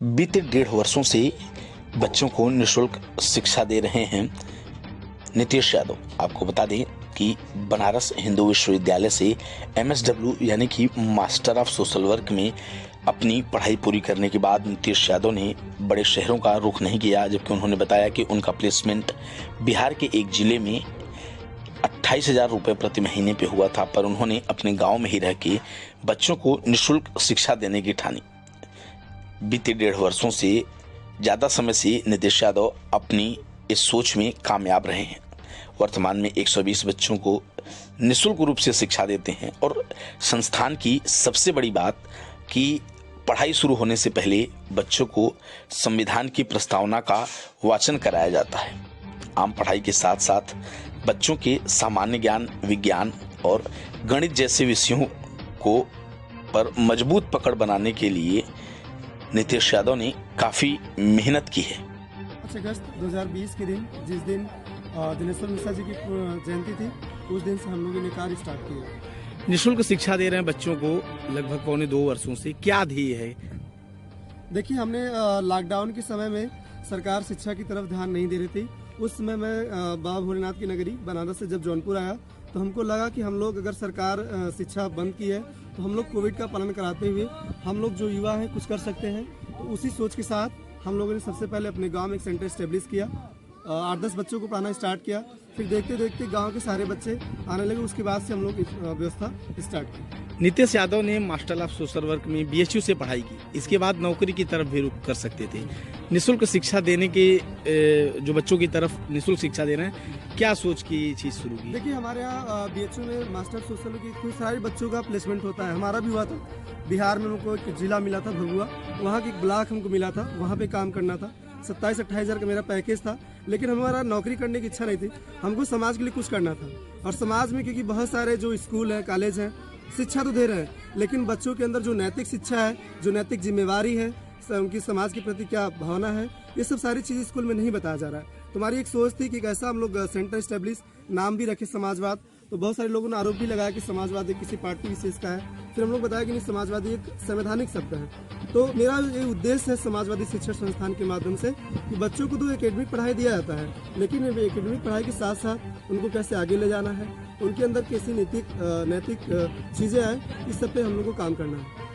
बीते 1.5 वर्षों से बच्चों को निःशुल्क शिक्षा दे रहे हैं नीतीश यादव। आपको बता दें कि बनारस हिंदू विश्वविद्यालय से MSW यानी कि मास्टर ऑफ सोशल वर्क में अपनी पढ़ाई पूरी करने के बाद नीतीश यादव ने बड़े शहरों का रुख नहीं किया, जबकि उन्होंने बताया कि उनका प्लेसमेंट बिहार के एक जिले में 28,000 रुपये प्रति महीने पे हुआ था, पर उन्होंने अपने गांव में ही रह के बच्चों को निःशुल्क शिक्षा देने की ठानी। बीते 1.5 वर्षों से ज़्यादा समय से नीतीश यादव अपनी इस सोच में कामयाब रहे हैं। वर्तमान में 120 बच्चों को निःशुल्क रूप से शिक्षा देते हैं और संस्थान की सबसे बड़ी बात कि पढ़ाई शुरू होने से पहले बच्चों को संविधान की प्रस्तावना का वाचन कराया जाता है। आम पढ़ाई के साथ साथ बच्चों के सामान्य ज्ञान, विज्ञान और गणित जैसे विषयों को पर मजबूत पकड़ बनाने के लिए नीतीश यादव ने काफ़ी मेहनत की है। 5 अगस्त 2020 के दिन, जिस दिन दिनेश्वर मिश्रा जी की जयंती थी, उस दिन से हम लोगों ने कार्य स्टार्ट किया। निःशुल्क शिक्षा दे रहे हैं बच्चों को लगभग 1.25 वर्षों से, क्या ध्येय है? देखिए, हमने लॉकडाउन के समय में सरकार शिक्षा की तरफ ध्यान नहीं दे रही थी। उस समय मैं बाबा भोलेनाथ की नगरी बनारस से जब जौनपुर आया तो हमको लगा कि हम लोग अगर सरकार शिक्षा बंद की है तो हम लोग कोविड का पालन कराते हुए हम लोग जो युवा हैं कुछ कर सकते हैं। तो उसी सोच के साथ हम लोगों ने सबसे पहले अपने गांव में एक सेंटर स्टेब्लिश किया, 8-10 बच्चों को पढ़ाना स्टार्ट किया। फिर देखते देखते गांव के सारे बच्चे आने लगे। उसके बाद से हम लोग व्यवस्था स्टार्ट की। नीतीश यादव ने मास्टर ऑफ सोशल वर्क में BHU से पढ़ाई की, इसके बाद नौकरी की तरफ भी रुख कर सकते थे। निःशुल्क शिक्षा देने के जो बच्चों की तरफ निःशुल्क शिक्षा दे रहे हैं, क्या सोच की चीज़ शुरू की? देखिए, हमारे यहाँ BHU में मास्टर सोशल की खूब सारे बच्चों का प्लेसमेंट होता है। हमारा भी हुआ था। बिहार में हमको एक जिला मिला था भगुआ, वहाँ की एक ब्लॉक हमको मिला था, वहाँ पे काम करना था। 27-28 हज़ार का मेरा पैकेज था, लेकिन हमारा नौकरी करने की इच्छा नहीं थी। हमको समाज के लिए कुछ करना था। और समाज में क्योंकि बहुत सारे जो स्कूल हैं, कॉलेज हैं, शिक्षा तो दे रहे हैं, लेकिन बच्चों के अंदर जो नैतिक शिक्षा है, जो नैतिक जिम्मेवारी है, उनकी समाज के प्रति क्या भावना है, ये सब सारी चीज़ें स्कूल में नहीं बताया जा रहा है। तुम्हारी एक सोच थी कि कैसा हम लोग सेंटर स्टेब्लिश, नाम भी रखे समाजवाद। तो बहुत सारे लोगों ने आरोप भी लगाया कि समाजवाद एक किसी पार्टी विशेष का है। फिर हम लोग बताया कि नहीं, समाजवादी एक संवैधानिक शब्द है। तो मेरा ये उद्देश्य है समाजवादी शिक्षा संस्थान के माध्यम से कि बच्चों को तो एकेडमिक पढ़ाई दिया जाता है, लेकिन एकेडमिक पढ़ाई के साथ साथ उनको कैसे आगे ले जाना है, उनके अंदर कैसी नैतिक चीज़ें हैं, इस सब पे हम लोग को काम करना है।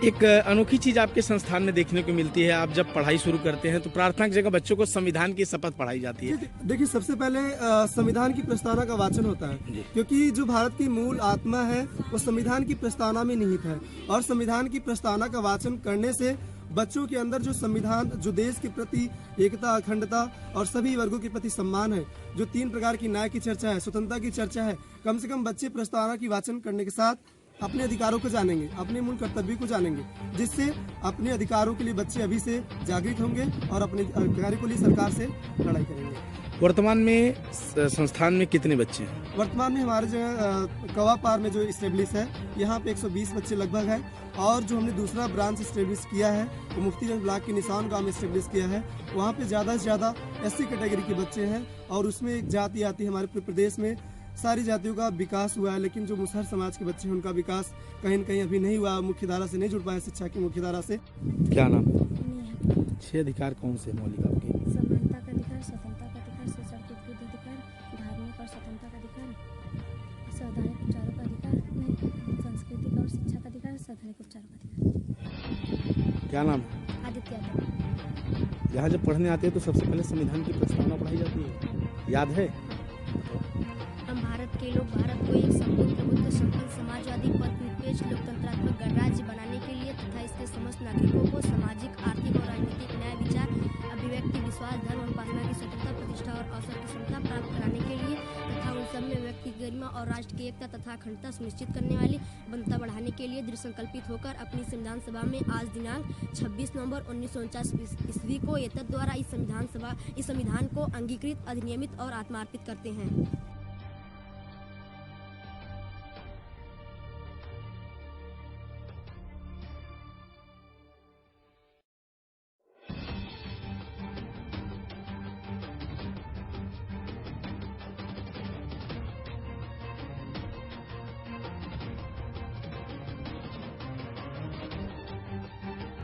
एक अनोखी चीज आपके संस्थान में देखने को मिलती है, आप जब पढ़ाई शुरू करते हैं तो प्रार्थना की जगह बच्चों को संविधान की शपथ पढ़ाई जाती है। देखिए, सबसे पहले संविधान की प्रस्तावना का वाचन होता है, क्योंकि जो भारत की मूल आत्मा है वो संविधान की प्रस्तावना में निहित है। और संविधान की प्रस्तावना का वाचन करने से बच्चों के अंदर जो संविधान, जो देश के प्रति एकता, अखंडता और सभी वर्गों के प्रति सम्मान है, जो 3 प्रकार की न्याय की चर्चा है, स्वतंत्रता की चर्चा है, कम से कम बच्चे प्रस्तावना की वाचन करने के साथ अपने अधिकारों को जानेंगे, अपने मूल कर्तव्य को जानेंगे, जिससे अपने अधिकारों के लिए बच्चे अभी से जागृत होंगे और अपने अधिकारों के लिए सरकार से लड़ाई करेंगे। वर्तमान में संस्थान में कितने बच्चे हैं? वर्तमान में हमारे जो कवा पार में जो स्टेब्लिश है, यहाँ पे 120 बच्चे लगभग है। और जो हमने दूसरा ब्रांच स्टेब्लिश किया है वो मुफ्तीगंज ब्लॉक के निशान गाँव में स्टेब्लिश किया है। वहाँ पे ज़्यादा से ज़्यादा SC कैटेगरी के बच्चे हैं और उसमें एक जाति आती है। हमारे पूरे प्रदेश में सारी जातियों का विकास हुआ है, लेकिन जो मुसहर समाज के बच्चे हैं उनका विकास कहीं न कहीं अभी नहीं हुआ, मुख्य धारा से नहीं जुड़ पाए, शिक्षा की मुख्य धारा से। क्या नाम? 6 अधिकार कौन से मौलिक आपके? समानता का अधिकार, स्वतंत्रता का अधिकार, शिक्षा के विरुद्ध अधिकार, धार्मिक और स्वतंत्रता का अधिकार, सावधानिक उपचारों का अधिकार, सांस्कृतिक और शिक्षा का अधिकार, सावधानिक उपचारों का अधिकार। क्या नाम? आदित्य यादव। यहाँ जब पढ़ने आते हैं तो सबसे पहले संविधान की प्रस्तावना पढ़ाई जाती है, याद है? हम भारत के लोग भारत को एक संपूर्ण प्रभुत्व संपन्न समाजवादी पथ लोकतंत्रात्मक गणराज्य बनाने के लिए तथा इसके समस्त नागरिकों को सामाजिक, आर्थिक और राजनीतिक न्याय, विचार, अभिव्यक्ति, विश्वास, धर्म और उपासना की स्वतंत्रता, प्रतिष्ठा और अवसर की क्षमता प्राप्त कराने के लिए तथा उन सब में व्यक्ति की गरिमा और राष्ट्र की एकता तथा अखंडता सुनिश्चित करने वाली बंधुता बढ़ाने के लिए दृढ़ संकल्पित होकर अपनी संविधान सभा में आज दिनांक 26 नवंबर 1949 ईस्वी को एतद द्वारा इस संविधान को अंगीकृत, अधिनियमित और आत्मार्पित करते हैं।